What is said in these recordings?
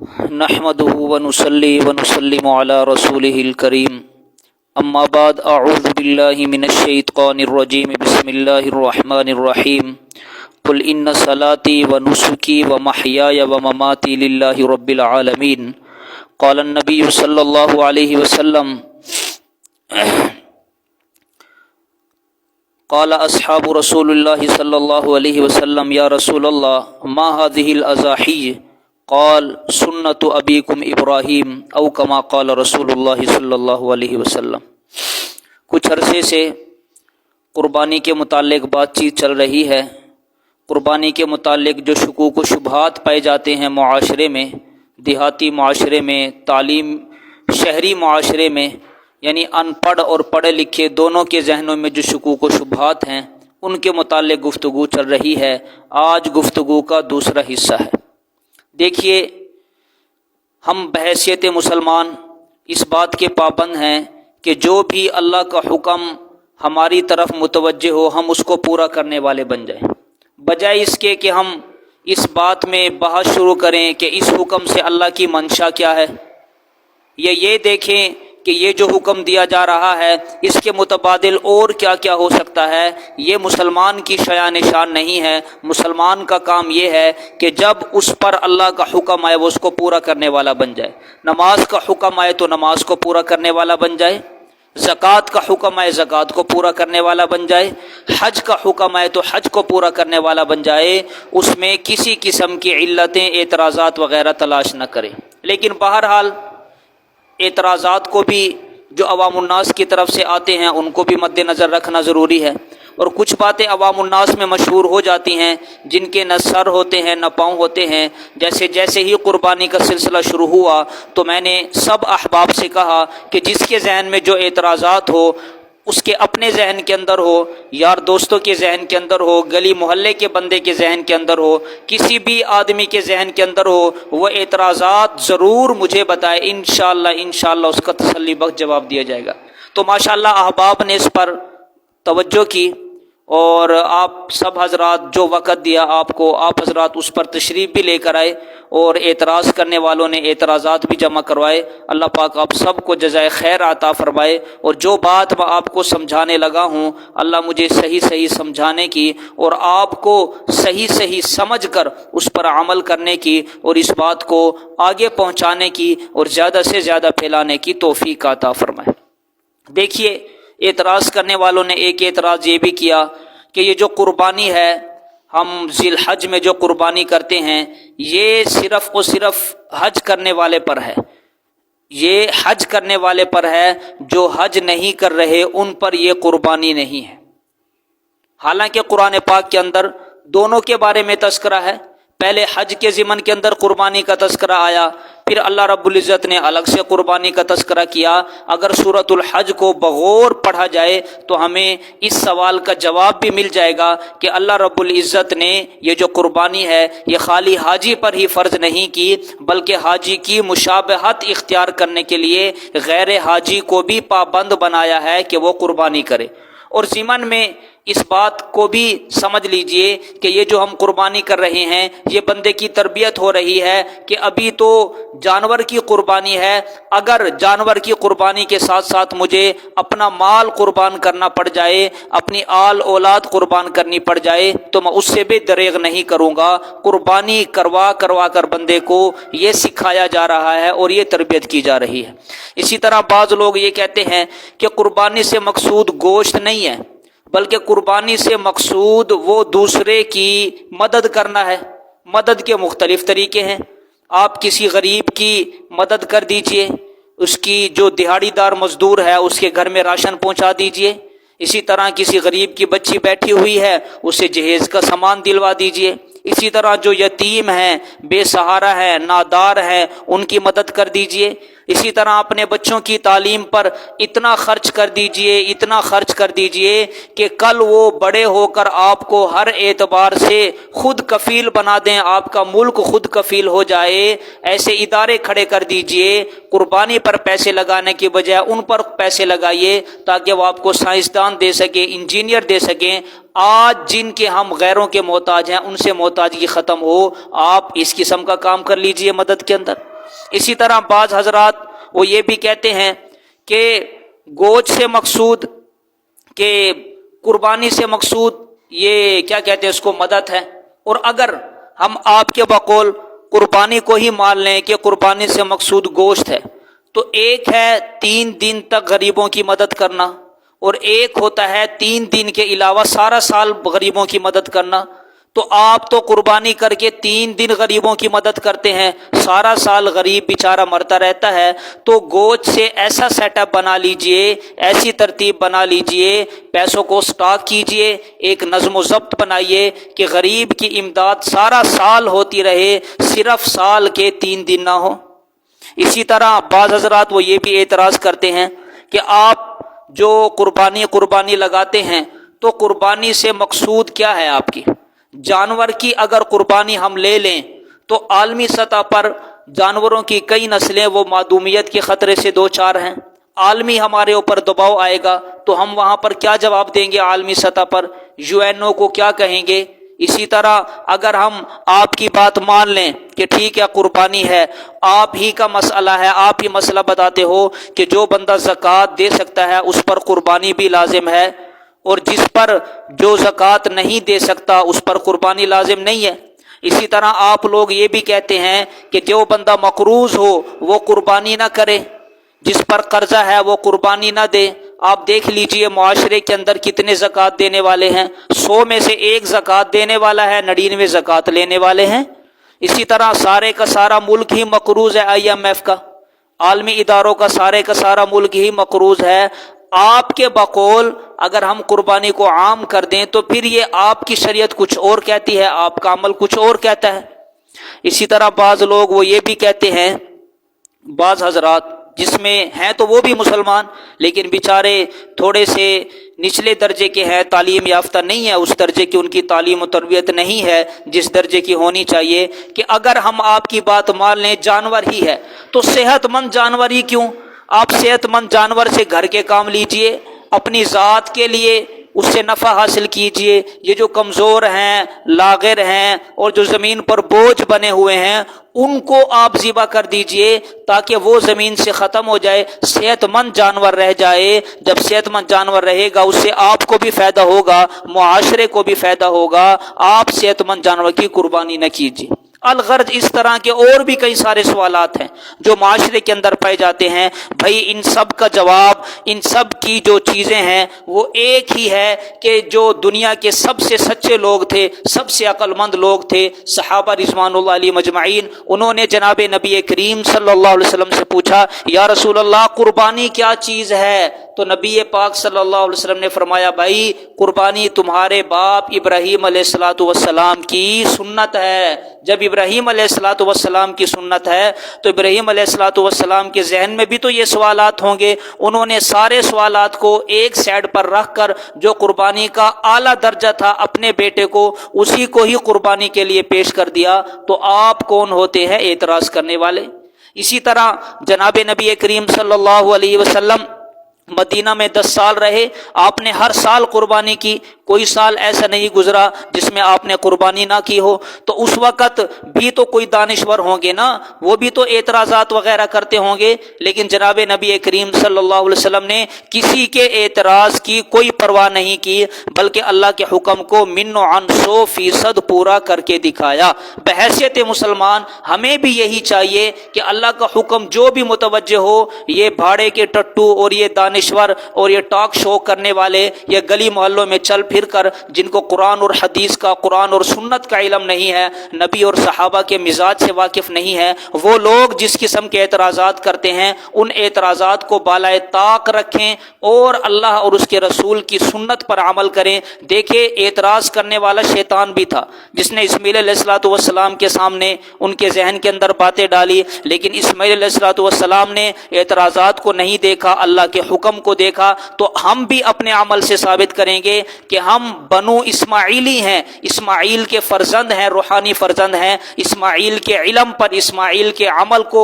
نحمده ونصلي ونسلم على رسوله الكريم اما بعد اعوذ بالله من الشيطان الرجيم بسم الله الرحمن الرحيم قل ان صلاتي ونسكي ومحياي ومماتي لله رب العالمين قال النبي صلى الله عليه وسلم قال اصحاب رسول الله صلى الله عليه وسلم يا رسول الله ما هذه الاضاحي قال سنت ابیکم ابراہیم او کما قال رسول اللہ صلی اللہ علیہ وسلم۔ کچھ عرصے سے قربانی کے متعلق بات چیت چل رہی ہے۔ قربانی کے متعلق جو شکوک و شبہات پائے جاتے ہیں معاشرے میں، دیہاتی معاشرے میں، تعلیم شہری معاشرے میں، یعنی ان پڑھ اور پڑھے لکھے دونوں کے ذہنوں میں جو شکوک و شبہات ہیں ان کے متعلق گفتگو چل رہی ہے۔ آج گفتگو کا دوسرا حصہ ہے۔ دیکھیے، ہم بحیثیت مسلمان اس بات کے پابند ہیں کہ جو بھی اللہ کا حکم ہماری طرف متوجہ ہو ہم اس کو پورا کرنے والے بن جائیں، بجائے اس کے کہ ہم اس بات میں بحث شروع کریں کہ اس حکم سے اللہ کی منشا کیا ہے، یا یہ دیکھیں کہ یہ جو حکم دیا جا رہا ہے اس کے متبادل اور کیا کیا ہو سکتا ہے۔ یہ مسلمان کی شایان شان نہیں ہے۔ مسلمان کا کام یہ ہے کہ جب اس پر اللہ کا حکم آئے وہ اس کو پورا کرنے والا بن جائے۔ نماز کا حکم آئے تو نماز کو پورا کرنے والا بن جائے، زکوٰۃ کا حکم آئے زکوٰۃ کو پورا کرنے والا بن جائے، حج کا حکم آئے تو حج کو پورا کرنے والا بن جائے، اس میں کسی قسم کی علتیں اعتراضات وغیرہ تلاش نہ کرے۔ لیکن بہرحال اعتراضات کو بھی جو عوام الناس کی طرف سے آتے ہیں ان کو بھی مد نظر رکھنا ضروری ہے، اور کچھ باتیں عوام الناس میں مشہور ہو جاتی ہیں جن کے نہ سر ہوتے ہیں نہ پاؤں ہوتے ہیں۔ جیسے ہی قربانی کا سلسلہ شروع ہوا تو میں نے سب احباب سے کہا کہ جس کے ذہن میں جو اعتراضات ہو اس کے اپنے ذہن کے اندر ہو، یار دوستوں کے ذہن کے اندر ہو، گلی محلے کے بندے کے ذہن کے اندر ہو، کسی بھی آدمی کے ذہن کے اندر ہو، وہ اعتراضات ضرور مجھے بتائے، انشاءاللہ اس کا تسلی بخش جواب دیا جائے گا۔ تو ماشاءاللہ احباب نے اس پر توجہ کی، اور آپ سب حضرات جو وقت دیا آپ حضرات اس پر تشریف بھی لے کر آئے، اور اعتراض کرنے والوں نے اعتراضات بھی جمع کروائے۔ اللہ پاک آپ سب کو جزائے خیر عطا فرمائے، اور جو بات میں آپ کو سمجھانے لگا ہوں اللہ مجھے صحیح سمجھانے کی اور آپ کو صحیح سمجھ کر اس پر عمل کرنے کی، اور اس بات کو آگے پہنچانے کی اور زیادہ سے زیادہ پھیلانے کی توفیق عطا فرمائے۔ دیکھیے، اعتراض کرنے والوں نے ایک اعتراض یہ بھی کیا کہ یہ جو قربانی ہے ہم ذی الحج میں جو قربانی کرتے ہیں یہ صرف اور صرف حج کرنے والے پر ہے، یہ حج کرنے والے پر ہے، جو حج نہیں کر رہے ان پر یہ قربانی نہیں ہے۔ حالانکہ قرآن پاک کے اندر دونوں کے بارے میں تذکرہ ہے۔ پہلے حج کے ضمن کے اندر قربانی کا تذکرہ آیا، پھر اللہ رب العزت نے الگ سے قربانی کا تذکرہ کیا۔ اگر سورۃ الحج کو بغور پڑھا جائے تو ہمیں اس سوال کا جواب بھی مل جائے گا کہ اللہ رب العزت نے یہ جو قربانی ہے یہ خالی حاجی پر ہی فرض نہیں کی، بلکہ حاجی کی مشابہت اختیار کرنے کے لیے غیر حاجی کو بھی پابند بنایا ہے کہ وہ قربانی کرے۔ اور ضمن میں اس بات کو بھی سمجھ لیجئے کہ یہ جو ہم قربانی کر رہے ہیں یہ بندے کی تربیت ہو رہی ہے کہ ابھی تو جانور کی قربانی ہے، اگر جانور کی قربانی کے ساتھ ساتھ مجھے اپنا مال قربان کرنا پڑ جائے، اپنی آل اولاد قربان کرنی پڑ جائے تو میں اس سے بھی دریغ نہیں کروں گا۔ قربانی کروا کر بندے کو یہ سکھایا جا رہا ہے اور یہ تربیت کی جا رہی ہے۔ اسی طرح بعض لوگ یہ کہتے ہیں کہ قربانی سے مقصود گوشت نہیں ہے، بلکہ قربانی سے مقصود وہ دوسرے کی مدد کرنا ہے۔ مدد کے مختلف طریقے ہیں۔ آپ کسی غریب کی مدد کر دیجئے، اس کی جو دہاڑی دار مزدور ہے اس کے گھر میں راشن پہنچا دیجئے۔ اسی طرح کسی غریب کی بچی بیٹھی ہوئی ہے اسے جہیز کا سامان دلوا دیجئے۔ اسی طرح جو یتیم ہیں، بے سہارا ہیں، نادار ہیں، ان کی مدد کر دیجئے۔ اسی طرح اپنے بچوں کی تعلیم پر اتنا خرچ کر دیجئے کہ کل وہ بڑے ہو کر آپ کو ہر اعتبار سے خود کفیل بنا دیں، آپ کا ملک خود کفیل ہو جائے۔ ایسے ادارے کھڑے کر دیجئے۔ قربانی پر پیسے لگانے کی بجائے ان پر پیسے لگائیے تاکہ وہ آپ کو سائنسدان دے سکیں، انجینئر دے سکیں۔ آج جن کے ہم غیروں کے محتاج ہیں ان سے محتاجگی ختم ہو۔ آپ اس قسم کا کام کر لیجئے مدد کے اندر۔ اسی طرح بعض حضرات وہ یہ بھی کہتے ہیں کہ گوشت سے مقصود، کہ قربانی سے مقصود یہ کیا کہتے ہیں اس کو، مدد ہے۔ اور اگر ہم آپ کے بقول قربانی کو ہی مان لیں کہ قربانی سے مقصود گوشت ہے، تو ایک ہے 3 دن تک غریبوں کی مدد کرنا، اور ایک ہوتا ہے 3 دن کے علاوہ سارا سال غریبوں کی مدد کرنا۔ تو آپ تو قربانی کر کے 3 دن غریبوں کی مدد کرتے ہیں، سارا سال غریب بیچارہ مرتا رہتا ہے۔ تو گوشت سے ایسا سیٹ اپ بنا لیجئے، ایسی ترتیب بنا لیجئے، پیسوں کو سٹاک کیجئے، ایک نظم و ضبط بنائیے کہ غریب کی امداد سارا سال ہوتی رہے، صرف سال کے 3 دن نہ ہو۔ اسی طرح بعض حضرات وہ یہ بھی اعتراض کرتے ہیں کہ آپ جو قربانی لگاتے ہیں تو قربانی سے مقصود کیا ہے آپ کی؟ جانور کی اگر قربانی ہم لے لیں تو عالمی سطح پر جانوروں کی کئی نسلیں وہ معدومیت کے خطرے سے دوچار ہیں، عالمی ہمارے اوپر دباؤ آئے گا تو ہم وہاں پر کیا جواب دیں گے؟ عالمی سطح پر UN کو کیا کہیں گے؟ اسی طرح اگر ہم آپ کی بات مان لیں کہ ٹھیک ہے قربانی ہے، آپ ہی کا مسئلہ ہے، آپ ہی مسئلہ بتاتے ہو کہ جو بندہ زکوٰۃ دے سکتا ہے اس پر قربانی بھی لازم ہے، اور جس پر جو زکوٰۃ نہیں دے سکتا اس پر قربانی لازم نہیں ہے۔ اسی طرح آپ لوگ یہ بھی کہتے ہیں کہ جو بندہ مقروض ہو وہ قربانی نہ کرے، جس پر قرضہ ہے وہ قربانی نہ دے۔ آپ دیکھ لیجئے معاشرے کے اندر کتنے زکوٰۃ دینے والے ہیں، 100 میں سے 1 زکوٰۃ دینے والا ہے، 99 زکوٰۃ لینے والے ہیں۔ اسی طرح سارے کا سارا ملک ہی مقروض ہے، IMF کا، عالمی اداروں کا سارے کا سارا ملک ہی مقروض ہے۔ آپ کے بقول اگر ہم قربانی کو عام کر دیں تو پھر یہ آپ کی شریعت کچھ اور کہتی ہے، آپ کا عمل کچھ اور کہتا ہے۔ اسی طرح بعض لوگ وہ یہ بھی کہتے ہیں، بعض حضرات جس میں ہیں تو وہ بھی مسلمان لیکن بیچارے تھوڑے سے نچلے درجے کے ہیں، تعلیم یافتہ نہیں ہے، اس درجے کی ان کی تعلیم و تربیت نہیں ہے جس درجے کی ہونی چاہیے، کہ اگر ہم آپ کی بات مان لیں جانور ہی ہے تو صحت مند جانور ہی کیوں؟ آپ صحت مند جانور سے گھر کے کام لیجئے، اپنی ذات کے لیے اس سے نفع حاصل کیجئے۔ یہ جو کمزور ہیں، لاغر ہیں اور جو زمین پر بوجھ بنے ہوئے ہیں ان کو آپ ذبح کر دیجئے تاکہ وہ زمین سے ختم ہو جائے، صحت مند جانور رہ جائے۔ جب صحت مند جانور رہے گا اس سے آپ کو بھی فائدہ ہوگا، معاشرے کو بھی فائدہ ہوگا۔ آپ صحت مند جانور کی قربانی نہ کیجئے۔ الغرض اس طرح کے اور بھی کئی سارے سوالات ہیں جو معاشرے کے اندر پائے جاتے ہیں۔ بھائی ان سب کا جواب، ان سب کی جو چیزیں ہیں وہ ایک ہی ہے کہ جو دنیا کے سب سے سچے لوگ تھے، سب سے عقل مند لوگ تھے، صحابہ رضوان اللہ علیہ مجمعین، انہوں نے جناب نبی کریم صلی اللہ علیہ وسلم سے پوچھا یا رسول اللہ قربانی کیا چیز ہے؟ تو نبی پاک صلی اللہ علیہ وسلم نے فرمایا بھائی قربانی تمہارے باپ ابراہیم علیہ الصلوۃ والسلام کی سنت ہے۔ جب ابراہیم علیہ الصلوۃ والسلام کی سنت ہے تو ابراہیم علیہ الصلوۃ والسلام کے ذہن میں بھی تو یہ سوالات ہوں گے، انہوں نے سارے سوالات کو ایک سائڈ پر رکھ کر جو قربانی کا اعلیٰ درجہ تھا اپنے بیٹے کو اسی کو ہی قربانی کے لیے پیش کر دیا، تو آپ کون ہوتے ہیں اعتراض کرنے والے؟ اسی طرح جناب نبی کریم صلی اللہ علیہ وسلم مدینہ میں 10 سال رہے، آپ نے ہر سال قربانی کی، کوئی سال ایسا نہیں گزرا جس میں آپ نے قربانی نہ کی ہو۔ تو اس وقت بھی تو کوئی دانشور ہوں گے نا، وہ بھی تو اعتراضات وغیرہ کرتے ہوں گے، لیکن جناب نبی کریم صلی اللہ علیہ وسلم نے کسی کے اعتراض کی کوئی پرواہ نہیں کی، بلکہ اللہ کے حکم کو من و عن 100% پورا کر کے دکھایا۔ بحیثیت مسلمان ہمیں بھی یہی چاہیے کہ اللہ کا حکم جو بھی متوجہ ہو، یہ بھاڑے کے ٹٹو اور یہ دانشور اور یہ ٹاک شو کرنے والے، یہ گلی محلوں میں چل پھر کر جن کو قرآن اور حدیث کا، قرآن اور سنت کا علم نہیں ہے، نبی اور صحابہ کے مزاج سے واقف نہیں ہے، وہ لوگ جس قسم کے اعتراضات کرتے ہیں ان اعتراضات کو بالائے طاق رکھیں اور اللہ اور اس کے رسول کی سنت پر عمل کریں۔ دیکھیں اعتراض کرنے والا شیطان بھی تھا جس نے اسماعیل علیہ الصلوۃ والسلام کے سامنے ان کے ذہن کے اندر باتیں ڈالی، لیکن اسماعیل علیہ الصلوۃ والسلام نے اعتراضات کو نہیں دیکھا، اللہ کے حکم کو دیکھا۔ تو ہم بھی اپنے عمل سے ثابت کریں گے کہ ہم بنو اسماعیلی ہیں، اسماعیل کے فرزند ہیں، روحانی فرزند ہیں، اسماعیل کے علم پر، اسماعیل کے عمل کو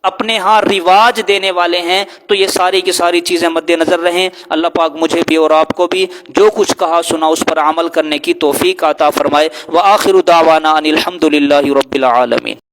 اپنے ہاں رواج دینے والے ہیں۔ تو یہ ساری کی ساری چیزیں مد نظر رہیں۔ اللہ پاک مجھے بھی اور آپ کو بھی جو کچھ کہا سنا اس پر عمل کرنے کی توفیق عطا فرمائے۔ وآخر دعوانا ان الحمد للہ رب العالمین۔